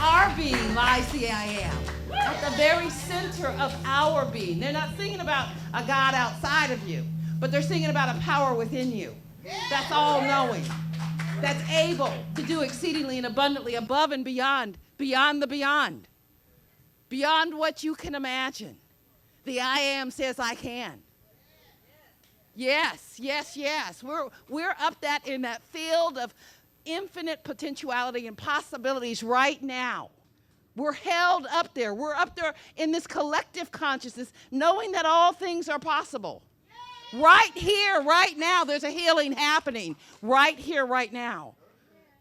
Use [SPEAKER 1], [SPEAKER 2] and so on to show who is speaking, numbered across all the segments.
[SPEAKER 1] our being lies the I am. At the very center of our being. They're not singing about a God outside of you, but they're singing about a power within you that's all-knowing, that's able to do exceedingly and abundantly above and beyond the beyond what you can imagine. The I am says I can. Yes, yes, yes. We're up in that field of infinite potentiality and possibilities right now. We're held up there. We're up there in this collective consciousness, knowing that all things are possible. Right here, right now, there's a healing happening. Right here, right now.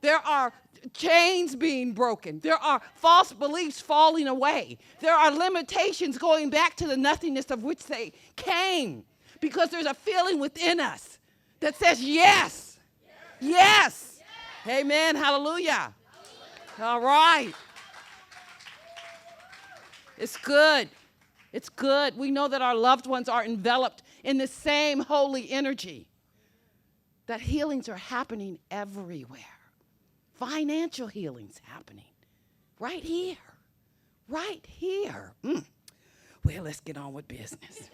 [SPEAKER 1] There are chains being broken. There are false beliefs falling away. There are limitations going back to the nothingness of which they came. Because there's a feeling within us that says yes. Yes. Amen. Hallelujah. All right. It's good. It's good. We know that our loved ones are enveloped in the same holy energy. That healings are happening everywhere. Financial healings happening. Right here. Right here. Well, let's get on with business.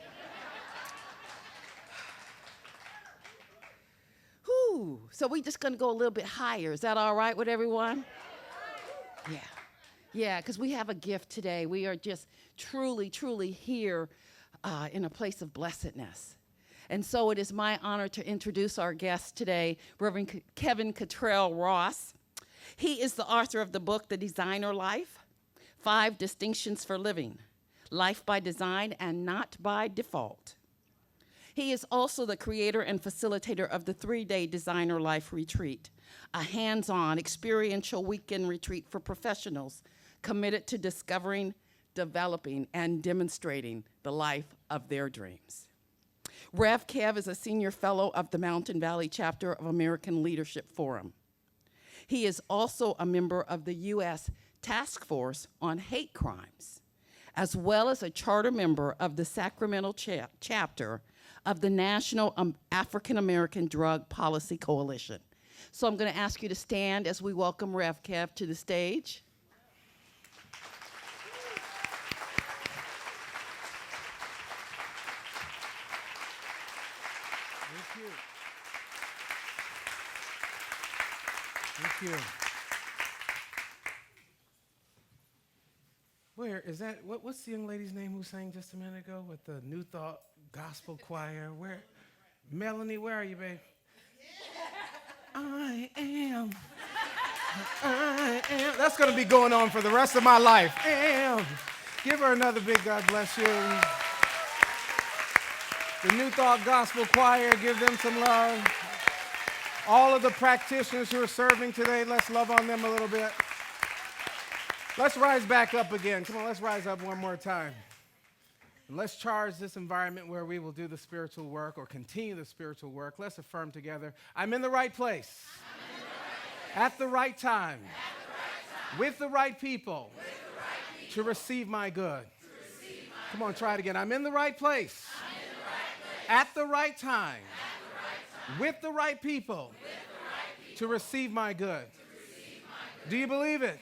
[SPEAKER 1] Whew. So we're just going to go a little bit higher. Is that all right with everyone? Yeah. Yeah, because we have a gift today. We are just truly, truly here in a place of blessedness. And so it is my honor to introduce our guest today, Reverend Kevin Cottrell Ross. He is the author of the book, The Designer Life, 5 Distinctions for Living, Life by Design and Not by Default. He is also the creator and facilitator of the 3-day Designer Life Retreat, a hands-on experiential weekend retreat for professionals committed to discovering, developing, and demonstrating the life of their dreams. Rev Kev is a senior fellow of the Mountain Valley chapter of American Leadership Forum. He is also a member of the U.S. Task Force on Hate Crimes, as well as a charter member of the Sacramento chapter of the National African American Drug Policy Coalition. So I'm going to ask you to stand as we welcome Rev Kev to the stage.
[SPEAKER 2] Thank you. Thank you. Where is that? What's the young lady's name who sang just a minute ago with the New Thought Gospel Choir? Where? Melanie, where are you, babe? I am. That's going to be going on for the rest of my life. Am. Give her another big God bless you. The New Thought Gospel Choir, give them some love. All of the practitioners who are serving today, let's love on them a little bit. Let's rise back up again. Come on, let's rise up one more time. And let's charge this environment where we will do the spiritual work or continue the spiritual work. Let's affirm together, I'm in the right place. At the right time. With the right people. To receive my good. Come on, try it again. I'm in the right place. At the right time. With the right people. To receive my good. Do you believe it?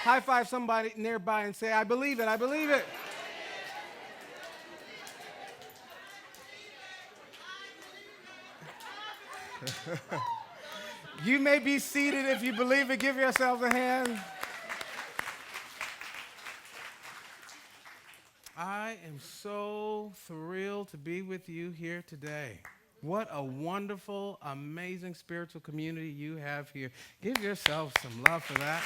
[SPEAKER 2] High five somebody nearby and say, I believe it, I believe it. You may be seated if you believe it. Give yourselves a hand. I am so thrilled to be with you here today. What a wonderful, amazing spiritual community you have here. Give yourself some love for that.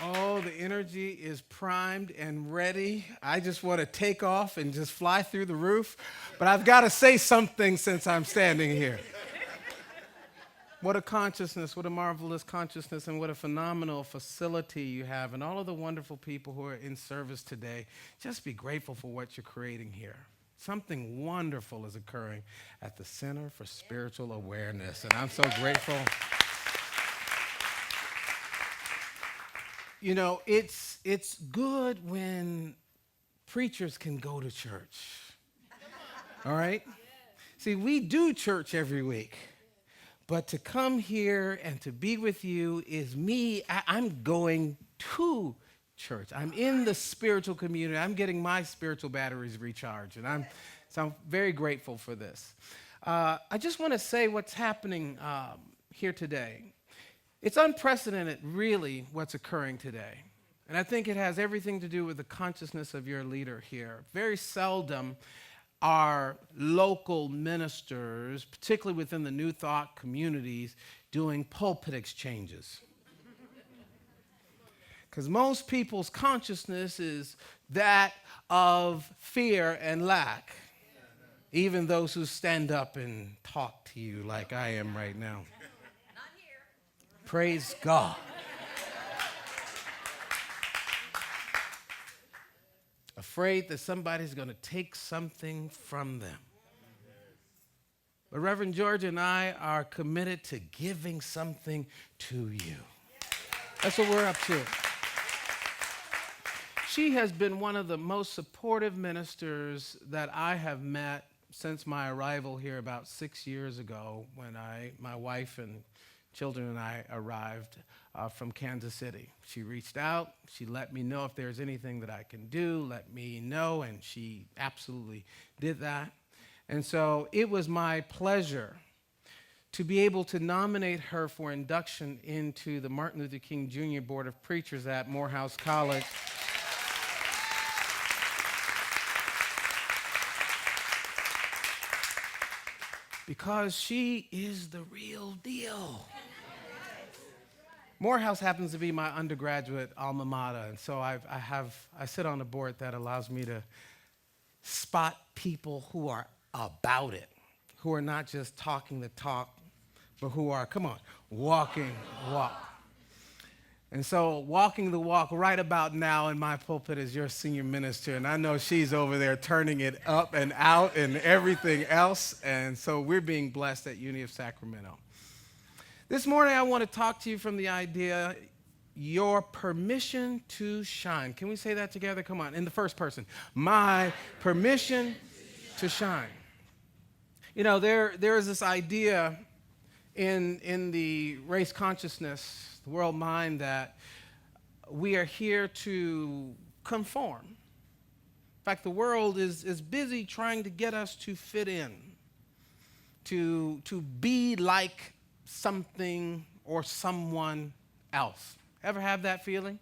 [SPEAKER 2] Oh, the energy is primed and ready. I just want to take off and just fly through the roof. But I've got to say something since I'm standing here. What a consciousness, what a marvelous consciousness, and what a phenomenal facility you have. And all of the wonderful people who are in service today, just be grateful for what you're creating here. Something wonderful is occurring at the Center for Spiritual Awareness. And I'm so grateful. You know, it's good when preachers can go to church. All right? See, we do church every week. But to come here and to be with you is me. I'm going to church. I'm in the spiritual community. I'm getting my spiritual batteries recharged. And I'm very grateful for this. I just want to say what's happening here today. It's unprecedented, really, what's occurring today. And I think it has everything to do with the consciousness of your leader here. Very seldom are local ministers, particularly within the New Thought communities, doing pulpit exchanges. Because most people's consciousness is that of fear and lack, even those who stand up and talk to you like I am right now.
[SPEAKER 3] Not here.
[SPEAKER 2] Praise God. Afraid that somebody's going to take something from them. But Reverend Georgia and I are committed to giving something to you. That's what we're up to. She has been one of the most supportive ministers that I have met since my arrival here about 6 years ago when my wife and children and I arrived from Kansas City. She reached out. She let me know if there's anything that I can do, let me know, and she absolutely did that. And so it was my pleasure to be able to nominate her for induction into the Martin Luther King Jr. Board of Preachers at Morehouse College. Because she is the real deal. Morehouse happens to be my undergraduate alma mater, and so I sit on a board that allows me to spot people who are about it, who are not just talking the talk, but who are, come on, walking the walk. And so walking the walk right about now in my pulpit is your senior minister, and I know she's over there turning it up and out and everything else, and so we're being blessed at Uni of Sacramento. This morning, I want to talk to you from the idea, your permission to shine. Can we say that together? Come on, in the first person. My permission to shine. You know, there is this idea in the race consciousness, the world mind, that we are here to conform. In fact, the world is busy trying to get us to fit in, to be like something or someone else. Ever have that feeling?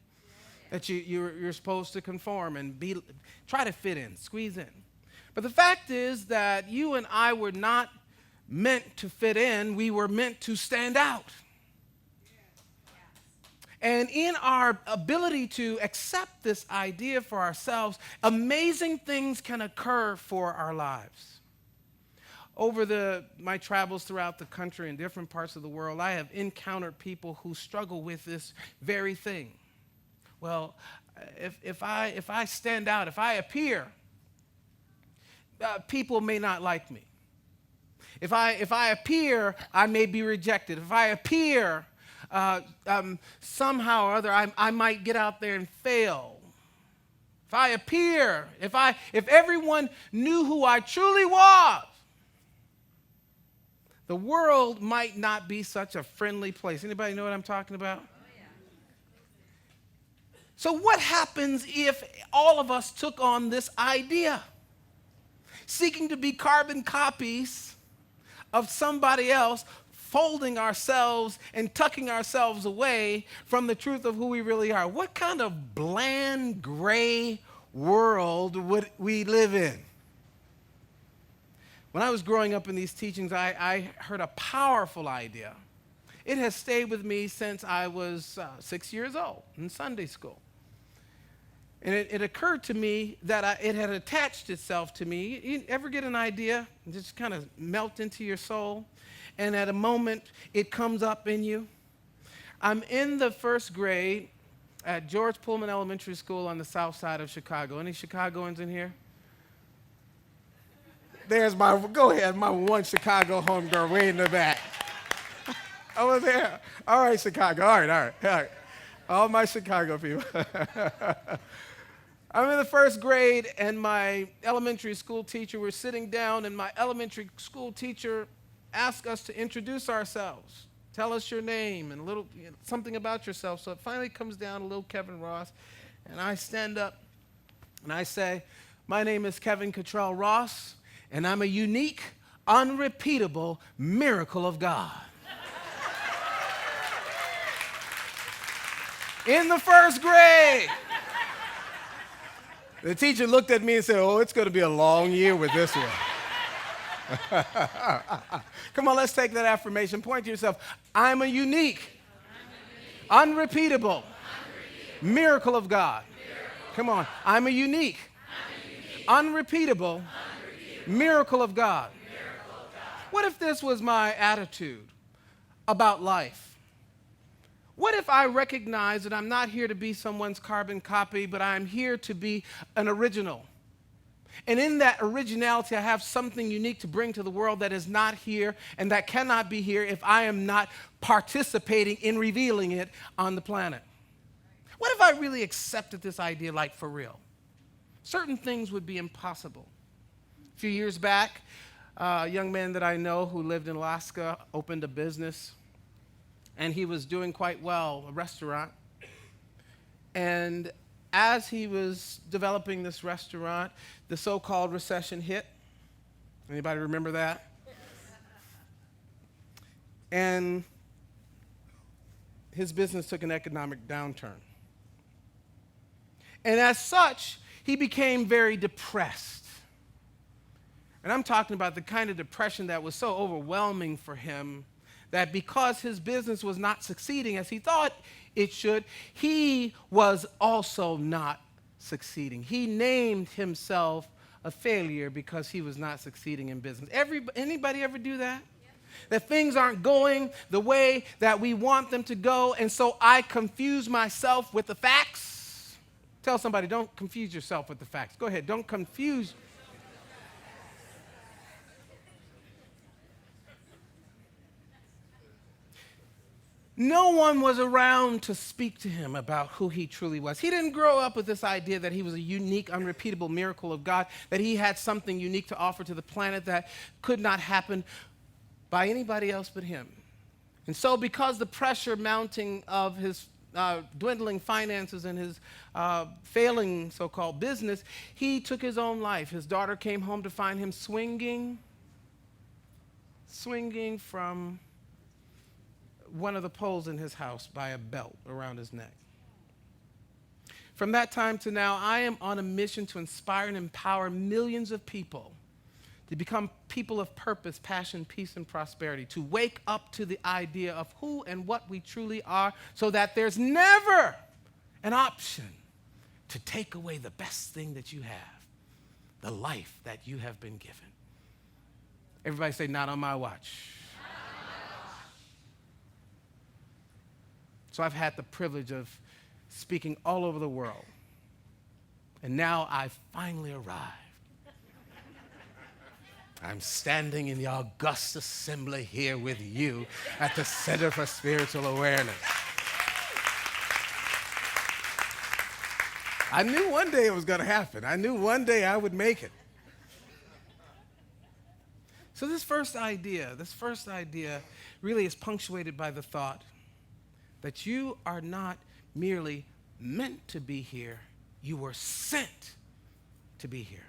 [SPEAKER 2] That you're supposed to conform and try to fit in, squeeze in. But the fact is that you and I were not meant to fit in. We were meant to stand out. And in our ability to accept this idea for ourselves, amazing things can occur for our lives. Over my travels throughout the country in different parts of the world, I have encountered people who struggle with this very thing. Well, if I stand out, if I appear, people may not like me. If I appear, I may be rejected. If I appear, somehow or other, I might get out there and fail. If I appear, if everyone knew who I truly was, the world might not be such a friendly place. Anybody know what I'm talking about? Oh, yeah. So what happens if all of us took on this idea? Seeking to be carbon copies of somebody else, folding ourselves and tucking ourselves away from the truth of who we really are. What kind of bland, gray world would we live in? When I was growing up in these teachings, I heard a powerful idea. It has stayed with me since I was 6 years old in Sunday school. And it occurred to me that it had attached itself to me. You ever get an idea and just kind of melt into your soul? And at a moment, it comes up in you. I'm in the first grade at George Pullman Elementary School on the south side of Chicago. Any Chicagoans in here? There's my one Chicago homegirl way in the back. Over there. All right, Chicago. All right. All my Chicago people. I'm in the first grade, and my elementary school teacher, we're sitting down, and my elementary school teacher ask us to introduce ourselves. Tell us your name and something about yourself. So it finally comes down to little Kevin Ross, and I stand up and I say, my name is Kevin Cottrell Ross, and I'm a unique, unrepeatable miracle of God. In the first grade. The teacher looked at me and said, oh, it's going to be a long year with this one. Come on, let's take that affirmation. Point to yourself. I'm a unique, unrepeatable miracle of God. Come on. I'm a unique, unrepeatable miracle of God. What if this was my attitude about life? What if I recognize that I'm not here to be someone's carbon copy, but I'm here to be an original? And in that originality, I have something unique to bring to the world that is not here and that cannot be here if I am not participating in revealing it on the planet. What if I really accepted this idea like for real? Certain things would be impossible. A few years back, a young man that I know who lived in Alaska opened a business, and he was doing quite well, a restaurant. And as he was developing this restaurant, the so-called recession hit. Anybody remember that? And his business took an economic downturn. And as such, he became very depressed. And I'm talking about the kind of depression that was so overwhelming for him that because his business was not succeeding as he thought it should, he was also not succeeding. He named himself a failure because he was not succeeding in business. Anybody ever do that? That things aren't going the way that we want them to go, and so I confuse myself with the facts. Tell somebody, don't confuse yourself with the facts. Go ahead, don't confuse. No one was around to speak to him about who he truly was. He didn't grow up with this idea that he was a unique, unrepeatable miracle of God, that he had something unique to offer to the planet that could not happen by anybody else but him. And so because the pressure mounting of his dwindling finances and his failing so-called business, he took his own life. His daughter came home to find him swinging from one of the poles in his house by a belt around his neck. From that time to now, I am on a mission to inspire and empower millions of people to become people of purpose, passion, peace, and prosperity, to wake up to the idea of who and what we truly are so that there's never an option to take away the best thing that you have, the life that you have been given. Everybody say, not on my watch. So I've had the privilege of speaking all over the world. And now I've finally arrived. I'm standing in the august assembly here with you at the Center for Spiritual Awareness. I knew one day it was going to happen. I knew one day I would make it. So this first idea really is punctuated by the thought that you are not merely meant to be here, you were sent to be here.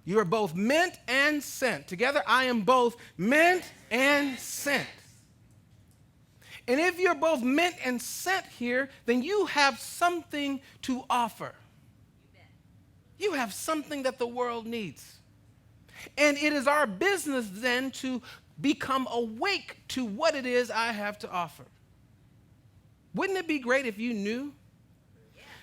[SPEAKER 2] You are both meant and sent. Together, I am both meant and sent. And if you're both meant and sent here, then you have something to offer. You have something that the world needs. And it is our business then to become awake to what it is I have to offer. Wouldn't it be great if you knew?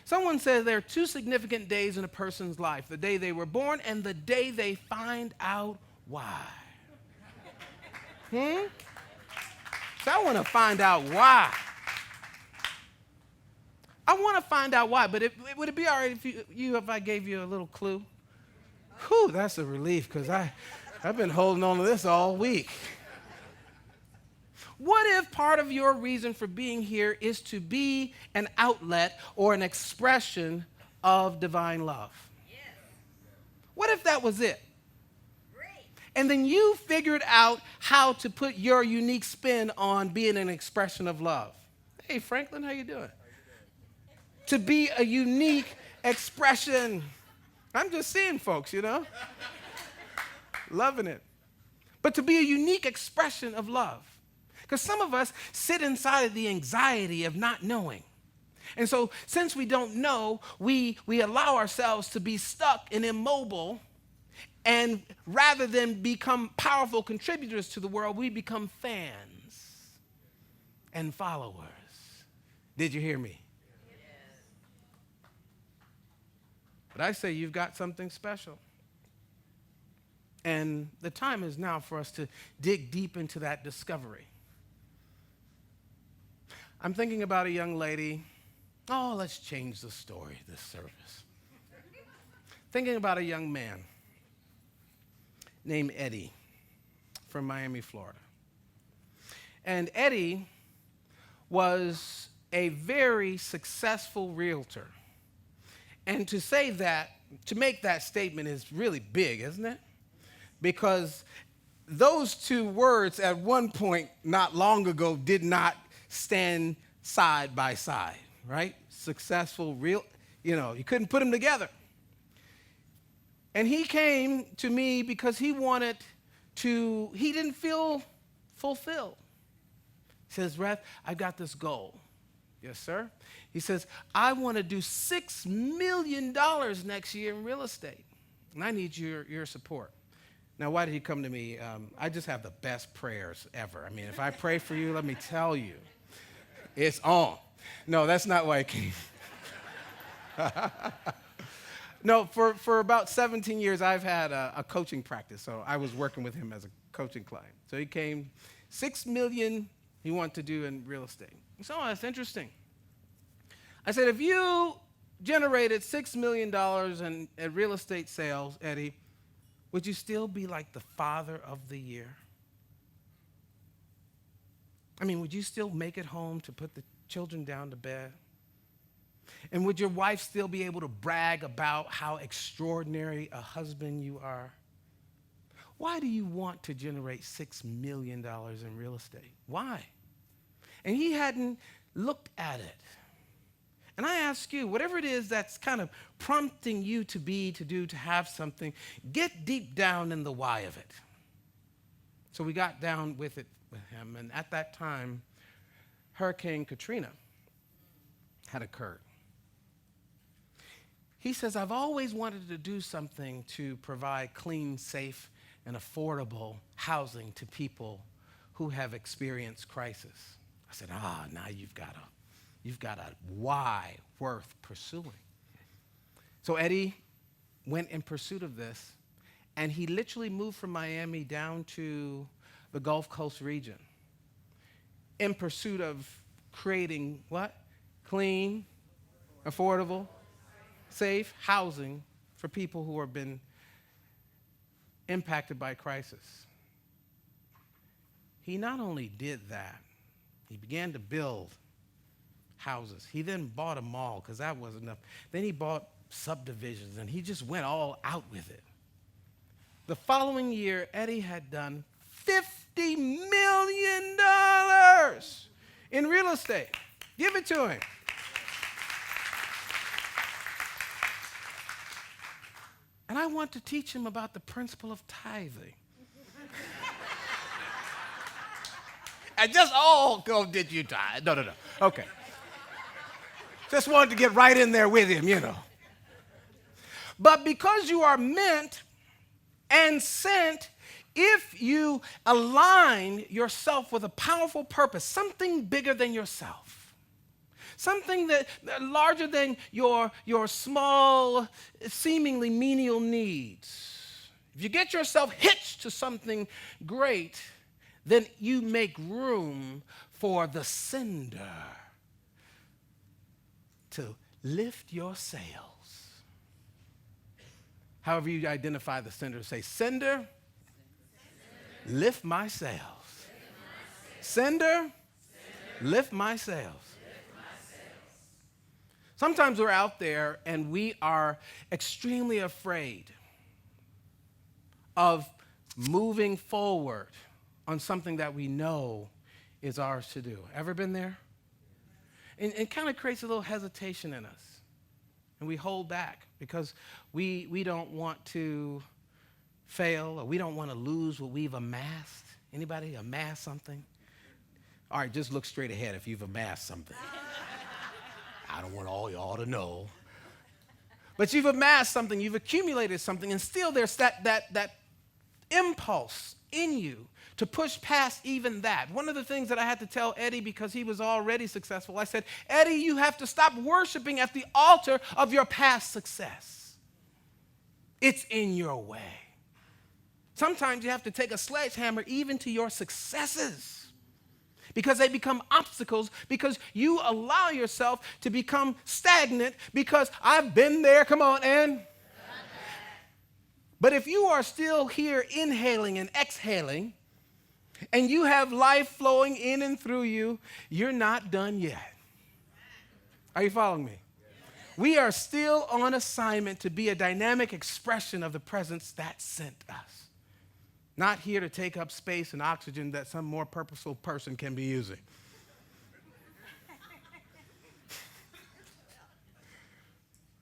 [SPEAKER 2] Someone says there are two significant days in a person's life, the day they were born and the day they find out why. So I want to find out why. I want to find out why, but would it be all right if I gave you a little clue? Whew, that's a relief because I've been holding on to this all week. What if part of your reason for being here is to be an outlet or an expression of divine love? Yes. What if that was it? Great. And then you figured out how to put your unique spin on being an expression of love. Hey, Franklin, how you doing? To be a unique expression. I'm just seeing folks, loving it. But to be a unique expression of love. Because some of us sit inside of the anxiety of not knowing. And so since we don't know, we allow ourselves to be stuck and immobile. And rather than become powerful contributors to the world, we become fans and followers. Did you hear me? Yes. But I say you've got something special. And the time is now for us to dig deep into that discovery. I'm thinking about a young lady. Oh, let's change the story this service. Thinking about a young man named Eddie from Miami, Florida. And Eddie was a very successful realtor. And to make that statement is really big, isn't it? Because those two words at one point not long ago did not stand side by side, right? Successful, you couldn't put them together. And he came to me because he didn't feel fulfilled. He says, Rev, I've got this goal. Yes, sir. He says, I want to do $6 million next year in real estate. And I need your support. Now, why did he come to me? I just have the best prayers ever. I mean, if I pray for you, let me tell you, it's on. No, that's not why I came. No, for about 17 years, I've had a coaching practice. So I was working with him as a coaching client. So he came, $6 million he wanted to do in real estate. So that's interesting. I said, if you generated $6 million in real estate sales, Eddie, would you still be like the father of the year? I mean, would you still make it home to put the children down to bed? And would your wife still be able to brag about how extraordinary a husband you are? Why do you want to generate $6 million in real estate? Why? And he hadn't looked at it. And I ask you, whatever it is that's kind of prompting you to do, to have something, get deep down in the why of it. So we got down with it with him. And at that time, Hurricane Katrina had occurred. He says, I've always wanted to do something to provide clean, safe, and affordable housing to people who have experienced crisis. I said, now you've got a why worth pursuing. So Eddie went in pursuit of this, and he literally moved from Miami down to the Gulf Coast region in pursuit of creating what? Clean, affordable, safe housing for people who have been impacted by crisis. He not only did that, he began to build houses. He then bought a mall because that wasn't enough. Then he bought subdivisions, and he just went all out with it. The following year, Eddie had done $50 million in real estate. Give it to him. And I want to teach him about the principle of tithing. I just, did you tithe? No. Okay. Just wanted to get right in there with him, But because you are meant and sent, if you align yourself with a powerful purpose, something bigger than yourself, something that larger than your small, seemingly menial needs. If you get yourself hitched to something great, then you make room for the sender to lift your sails. However you identify the sender, say, sender, lift my sails. Sender, lift my sails. Sometimes we're out there and we are extremely afraid of moving forward on something that we know is ours to do. Ever been there? And it kind of creates a little hesitation in us. And we hold back because we don't want to fail, or we don't want to lose what we've amassed. Anybody amass something? All right, just look straight ahead if you've amassed something. I don't want all y'all to know. But you've amassed something, you've accumulated something, and still there's that impulse in you to push past even that. One of the things that I had to tell Eddie, because he was already successful, I said, Eddie, you have to stop worshiping at the altar of your past success. It's in your way. Sometimes you have to take a sledgehammer even to your successes, because they become obstacles, because you allow yourself to become stagnant, because I've been there, come on, and. But if you are still here inhaling and exhaling, and you have life flowing in and through you, you're not done yet. Are you following me? We are still on assignment to be a dynamic expression of the presence that sent us. Not here to take up space and oxygen that some more purposeful person can be using.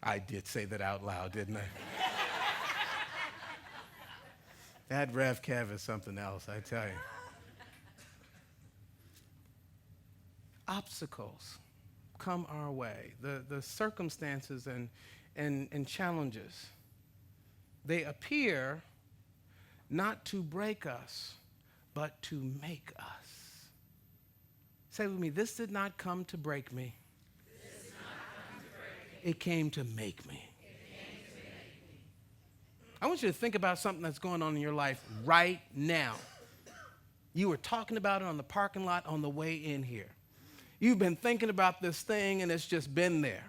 [SPEAKER 2] I did say that out loud, didn't I? That Rev Kev is something else, I tell you. Obstacles come our way. The circumstances and challenges, they appear not to break us, but to make us. Say with me, this did not come to break me. It came to make me. I want you to think about something that's going on in your life right now. You were talking about it on the parking lot on the way in here. You've been thinking about this thing, and it's just been there.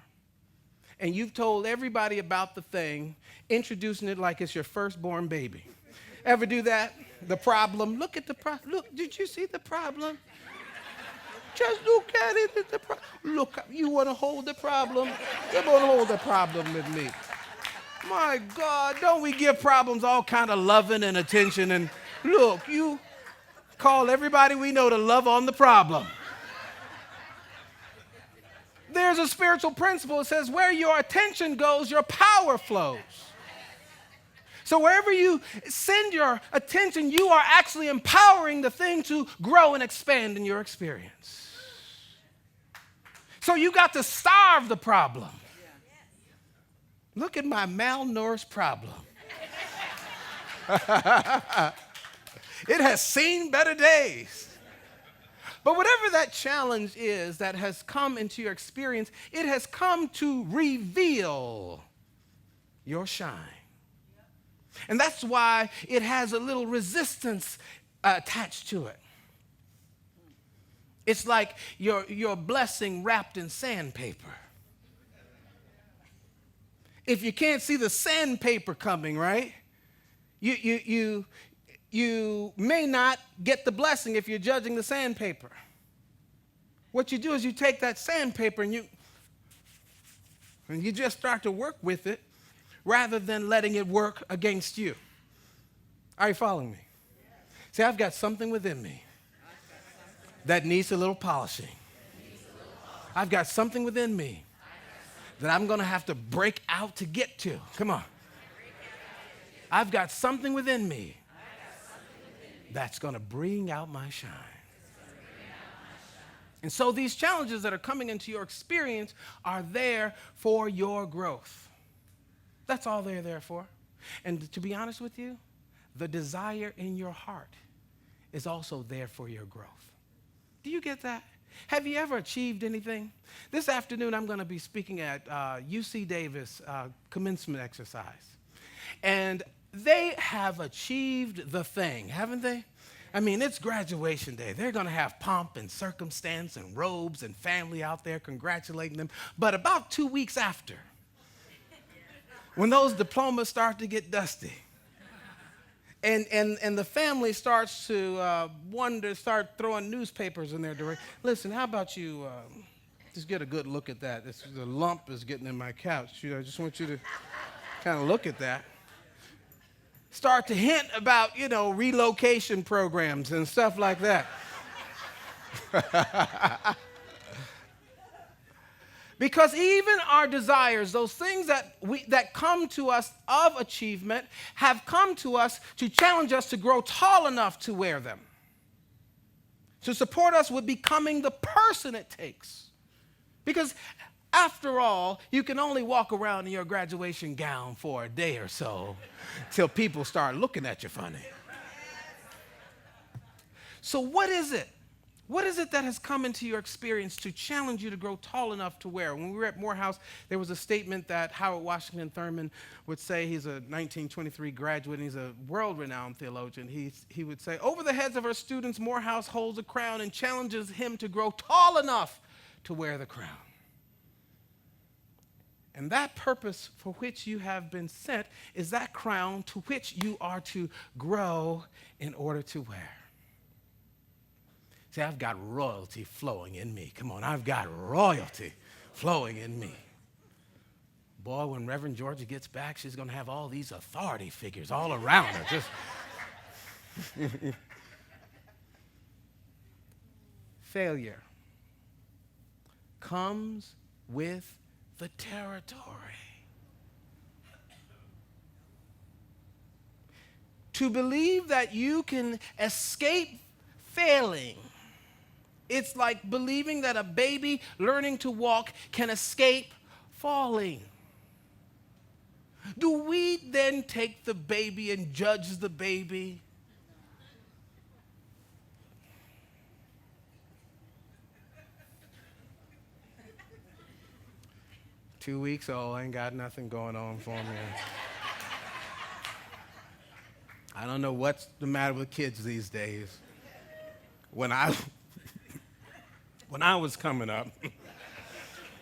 [SPEAKER 2] And you've told everybody about the thing, introducing it like it's your firstborn baby. Ever do that? The problem. Look at the problem. Look, did you see the problem? Just look at it. Look, you want to hold the problem? Come on, hold the problem with me. My God, don't we give problems all kind of loving and attention? And look, you call everybody we know to love on the problem. There's a spiritual principle that says where your attention goes, your power flows. So wherever you send your attention, you are actually empowering the thing to grow and expand in your experience. So you got to starve the problem. Look at my malnourished problem. It has seen better days. But whatever that challenge is that has come into your experience, it has come to reveal your shine. And that's why it has a little resistance attached to it. It's like your blessing wrapped in sandpaper. If you can't see the sandpaper coming, right? You may not get the blessing if you're judging the sandpaper. What you do is you take that sandpaper and you just start to work with it rather than letting it work against you. Are you following me? See, I've got something within me that needs a little polishing. I've got something within me that I'm going to have to break out to get to. Come on. I've got something within me that's going to bring out my shine. And so these challenges that are coming into your experience are there for your growth. That's all they're there for. And to be honest with you, the desire in your heart is also there for your growth. Do you get that? Have you ever achieved anything? This afternoon, I'm going to be speaking at UC Davis commencement exercise. And they have achieved the thing, haven't they? I mean, it's graduation day. They're going to have pomp and circumstance and robes and family out there congratulating them. But about 2 weeks after, when those diplomas start to get dusty, and the family starts to start throwing newspapers in their direction. Listen, how about you just get a good look at that? The lump is getting in my couch. I just want you to kind of look at that. start to hint about, relocation programs and stuff like that. Because even our desires, those things that come to us of achievement, have come to us to challenge us to grow tall enough to wear them, to support us with becoming the person it takes. Because after all, you can only walk around in your graduation gown for a day or so till people start looking at you funny. So what is it? What is it that has come into your experience to challenge you to grow tall enough to wear? When we were at Morehouse, there was a statement that Howard Washington Thurman would say. He's a 1923 graduate, and he's a world-renowned theologian. He would say, over the heads of our students, Morehouse holds a crown and challenges him to grow tall enough to wear the crown. And that purpose for which you have been sent is that crown to which you are to grow in order to wear. See, I've got royalty flowing in me. Come on, I've got royalty flowing in me. Boy, when Reverend Georgia gets back, she's going to have all these authority figures all around her. Just failure comes with the territory. To believe that you can escape failing, it's like believing that a baby learning to walk can escape falling. Do we then take the baby and judge the baby? Two weeks old, ain't got nothing going on for me. I don't know what's the matter with kids these days. When I was coming up,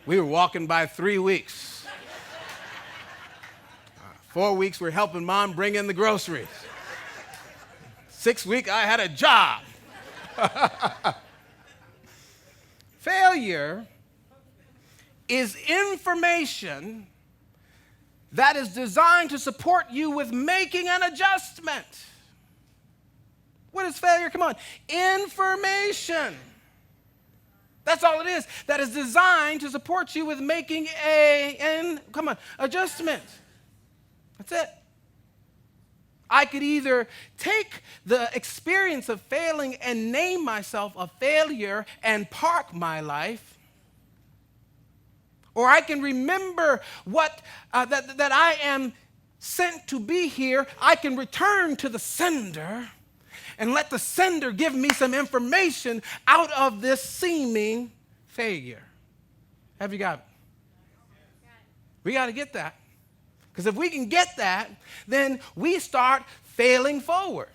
[SPEAKER 2] we were walking by 3 weeks. 4 weeks, we're helping mom bring in the groceries. 6 weeks, I had a job. Failure is information that is designed to support you with making an adjustment. What is failure? Come on. Information. That's all it is. That is designed to support you with making adjustment. That's it. I could either take the experience of failing and name myself a failure and park my life, or I can remember that I am sent to be here. I can return to the sender and let the sender give me some information out of this seeming failure. Have you got it? We got to get that. Because if we can get that, then we start failing forward.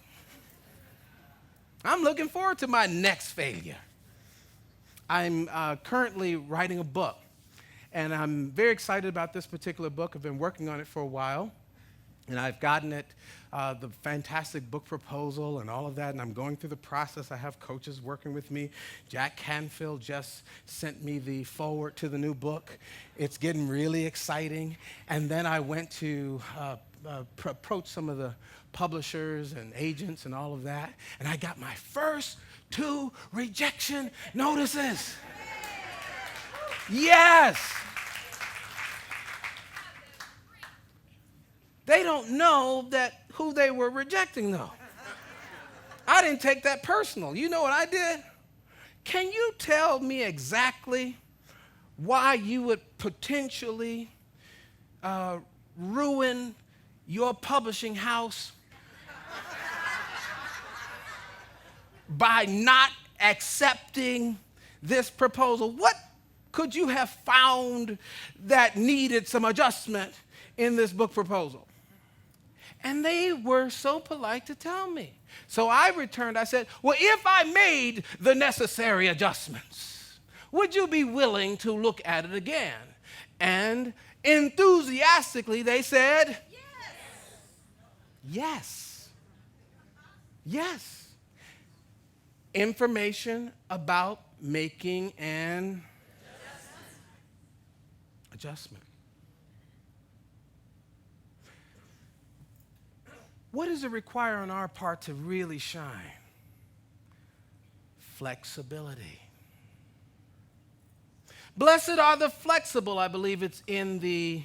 [SPEAKER 2] I'm looking forward to my next failure. I'm currently writing a book, and I'm very excited about this particular book. I've been working on it for a while, and I've gotten it, the fantastic book proposal and all of that, and I'm going through the process. I have coaches working with me. Jack Canfield just sent me the foreword to the new book. It's getting really exciting. And then I went to approach some of the publishers and agents and all of that, and I got my first 2 rejection notices. Yes! They don't know who they were rejecting, though. I didn't take that personal. You know what I did? Can you tell me exactly why you would potentially ruin your publishing house by not accepting this proposal? What could you have found that needed some adjustment in this book proposal? And they were so polite to tell me. So I returned, I said, well, if I made the necessary adjustments, would you be willing to look at it again? And enthusiastically they said, yes. Yes. Information about making an adjustment. What does it require on our part to really shine? Flexibility. Blessed are the flexible. I believe it's in the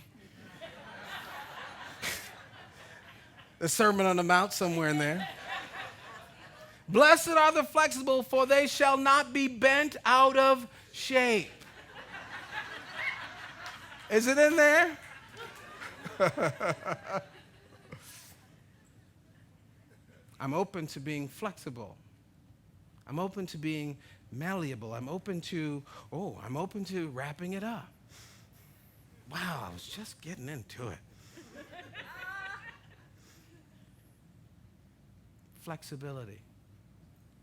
[SPEAKER 2] Sermon on the Mount, somewhere in there. Blessed are the flexible, for they shall not be bent out of shape. Is it in there? I'm open to being flexible. I'm open to being malleable. I'm open to wrapping it up. Wow, I was just getting into it. Flexibility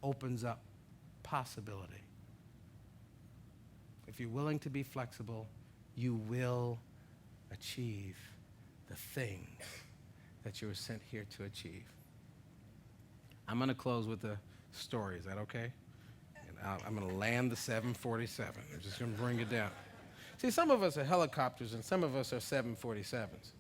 [SPEAKER 2] opens up possibility. If you're willing to be flexible, you will achieve the things that you were sent here to achieve. I'm going to close with a story. Is that okay? And I'm going to land the 747. I'm just going to bring it down. See, some of us are helicopters and some of us are 747s.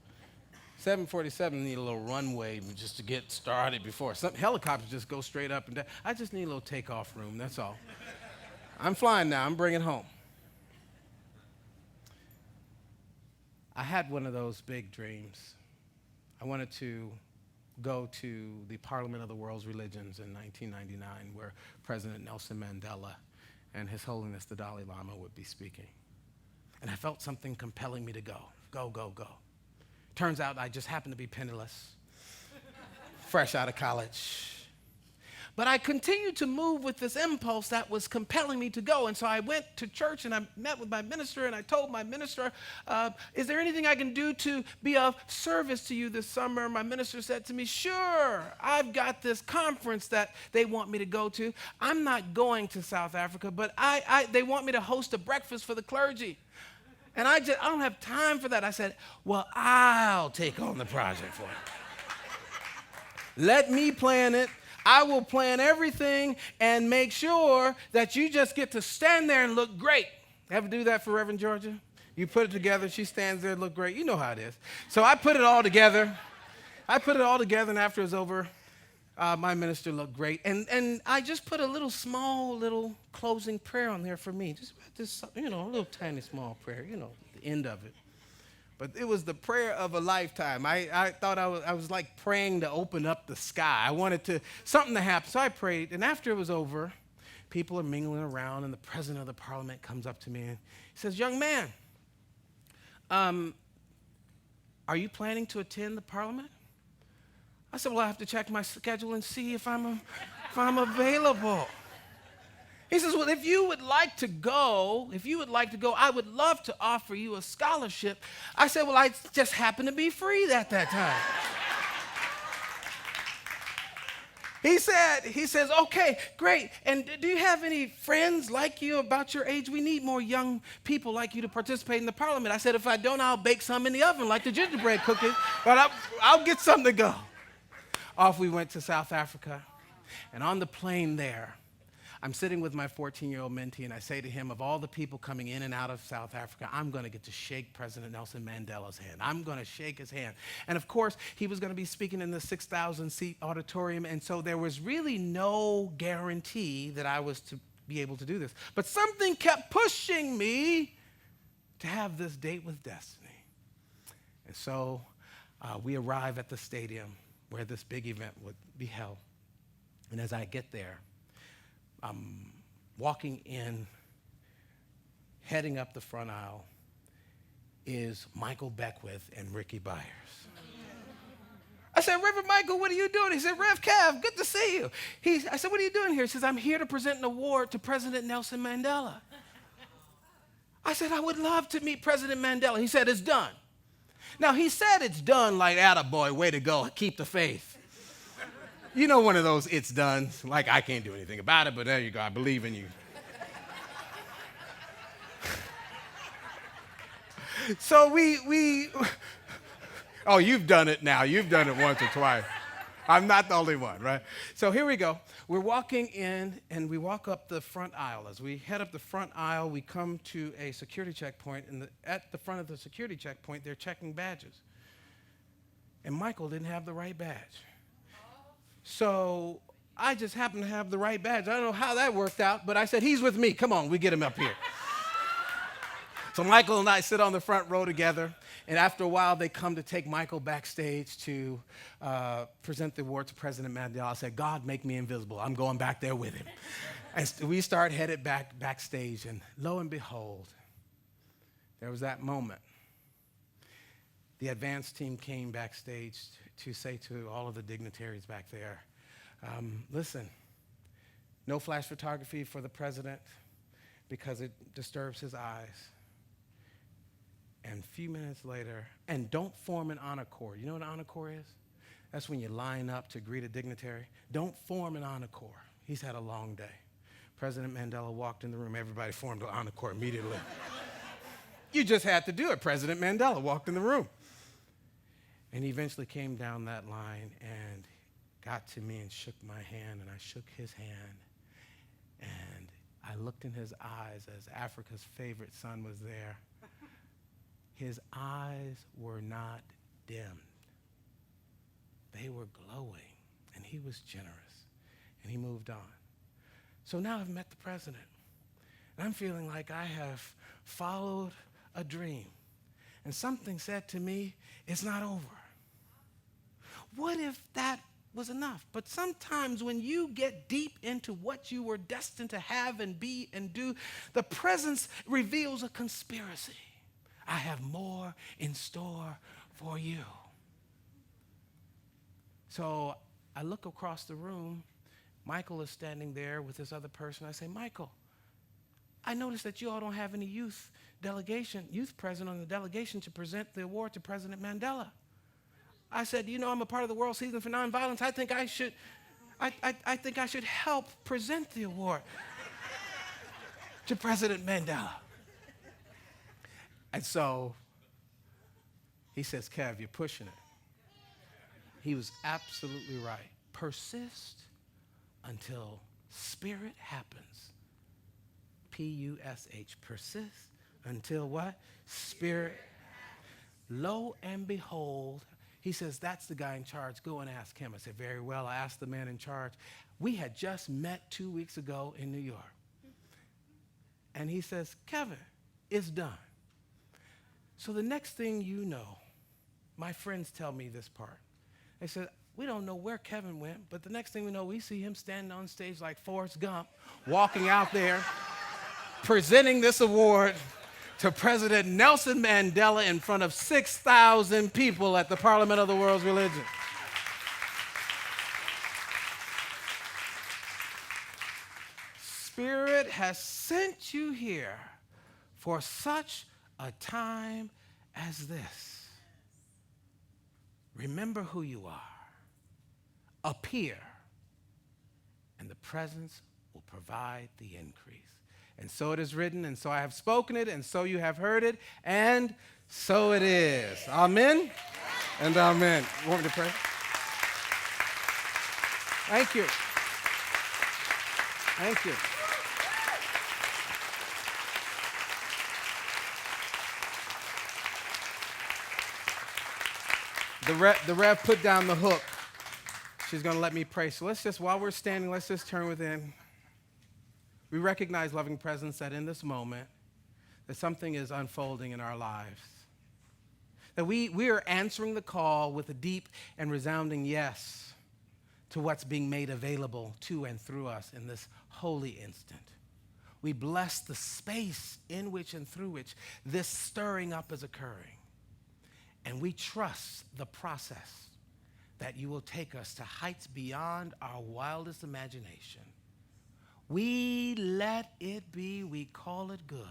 [SPEAKER 2] 747 need a little runway just to get started before. Some helicopters just go straight up and down. I just need a little takeoff room, that's all. I'm flying now. I'm bringing home. I had one of those big dreams. I wanted to go to the Parliament of the World's Religions in 1999, where President Nelson Mandela and His Holiness the Dalai Lama would be speaking. And I felt something compelling me to go. Go. Turns out I just happened to be penniless, fresh out of college. But I continued to move with this impulse that was compelling me to go. And so I went to church and I met with my minister and I told my minister, is there anything I can do to be of service to you this summer? My minister said to me, sure, I've got this conference that they want me to go to. I'm not going to South Africa, but they want me to host a breakfast for the clergy. And I don't have time for that. I said, well, I'll take on the project for you. Let me plan it. I will plan everything and make sure that you just get to stand there and look great. Ever do that for Reverend Georgia? You put it together, she stands there and look great. You know how it is. So I put it all together. And after it was over, my minister looked great. And I just put a small closing prayer on there for me. Just this, a little tiny small prayer, the end of it. But it was the prayer of a lifetime. I thought I was like praying to open up the sky. I wanted something to happen. So I prayed. And after it was over, people are mingling around, and the president of the parliament comes up to me and he says, young man, are you planning to attend the parliament? I said, well, I have to check my schedule and see if I'm available. He says, well, if you would like to go, I would love to offer you a scholarship. I said, well, I just happen to be free at that time. He says, okay, great. And do you have any friends like you about your age? We need more young people like you to participate in the parliament. I said, if I don't, I'll bake some in the oven like the gingerbread cookies, but I'll get some to go. Off we went to South Africa. And on the plane there, I'm sitting with my 14-year-old mentee, and I say to him, of all the people coming in and out of South Africa, I'm going to get to shake President Nelson Mandela's hand. I'm going to shake his hand. And of course, he was going to be speaking in the 6,000-seat auditorium, and so there was really no guarantee that I was to be able to do this. But something kept pushing me to have this date with destiny. And so we arrive at the stadium where this big event would be held. And as I get there, I'm walking in, heading up the front aisle, is Michael Beckwith and Ricky Byers. I said, Reverend Michael, what are you doing? He said, Rev Cav, good to see you. I said, what are you doing here? He says, I'm here to present an award to President Nelson Mandela. I said, I would love to meet President Mandela. He said, it's done. Now, he said it's done like, attaboy, way to go, keep the faith. You know, one of those it's done, like I can't do anything about it, but there you go, I believe in you. So oh, you've done it now. You've done it once or twice. I'm not the only one, right? So here we go. We're walking in, and we walk up the front aisle. As we head up the front aisle, we come to a security checkpoint, and at the front of the security checkpoint, they're checking badges. And Michael didn't have the right badge. So I just happened to have the right badge. I don't know how that worked out, but I said, he's with me. Come on, we get him up here. So Michael and I sit on the front row together, and after a while, they come to take Michael backstage to present the award to President Mandela. I said, God, make me invisible. I'm going back there with him. And we start headed backstage, and lo and behold, there was that moment. The advance team came backstage to say to all of the dignitaries back there, listen, no flash photography for the president because it disturbs his eyes. And a few minutes later, and don't form an honor corps. You know what an honor corps is? That's when you line up to greet a dignitary. Don't form an honor corps. He's had a long day. President Mandela walked in the room. Everybody formed an honor corps immediately. You just had to do it. President Mandela walked in the room. And he eventually came down that line and got to me and shook my hand, and I shook his hand. And I looked in his eyes as Africa's favorite son was there. His eyes were not dimmed. They were glowing, and he was generous, and he moved on. So now I've met the president, and I'm feeling like I have followed a dream, and something said to me, it's not over. What if that was enough? But sometimes when you get deep into what you were destined to have and be and do, the presence reveals a conspiracy. I have more in store for you. So I look across the room. Michael is standing there with this other person. I say, Michael, I noticed that you all don't have any youth president on the delegation to present the award to President Mandela. I said, you know, I'm a part of the World Season for Nonviolence. I think I should help present the award to President Mandela. And so he says, Kev, you're pushing it. He was absolutely right. Persist until spirit happens. P-U-S-H. Persist until what? Spirit. Lo and behold, he says, that's the guy in charge. Go and ask him. I said, very well. I asked the man in charge. We had just met 2 weeks ago in New York. And he says, Kevin, it's done. So the next thing you know, my friends tell me this part. They said, we don't know where Kevin went, but the next thing we know, we see him standing on stage like Forrest Gump, walking out there, presenting this award to President Nelson Mandela in front of 6,000 people at the Parliament of the World's Religion. Spirit has sent you here for such a time as this. Remember who you are. Appear, and the presence will provide the increase. And so it is written, and so I have spoken it, and so you have heard it, and so it is. Amen and amen. You want me to pray? Thank you. Thank you. The Rev put down the hook. She's going to let me pray. So let's just, while we're standing, let's just turn within. We recognize, loving presence, that in this moment, that something is unfolding in our lives. That we are answering the call with a deep and resounding yes to what's being made available to and through us in this holy instant. We bless the space in which and through which this stirring up is occurring. And we trust the process that you will take us to heights beyond our wildest imagination. We let it be, we call it good,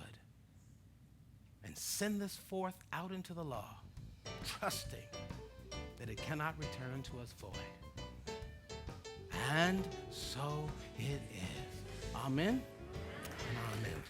[SPEAKER 2] and send this forth out into the law, trusting that it cannot return to us void. And so it is. Amen and amen.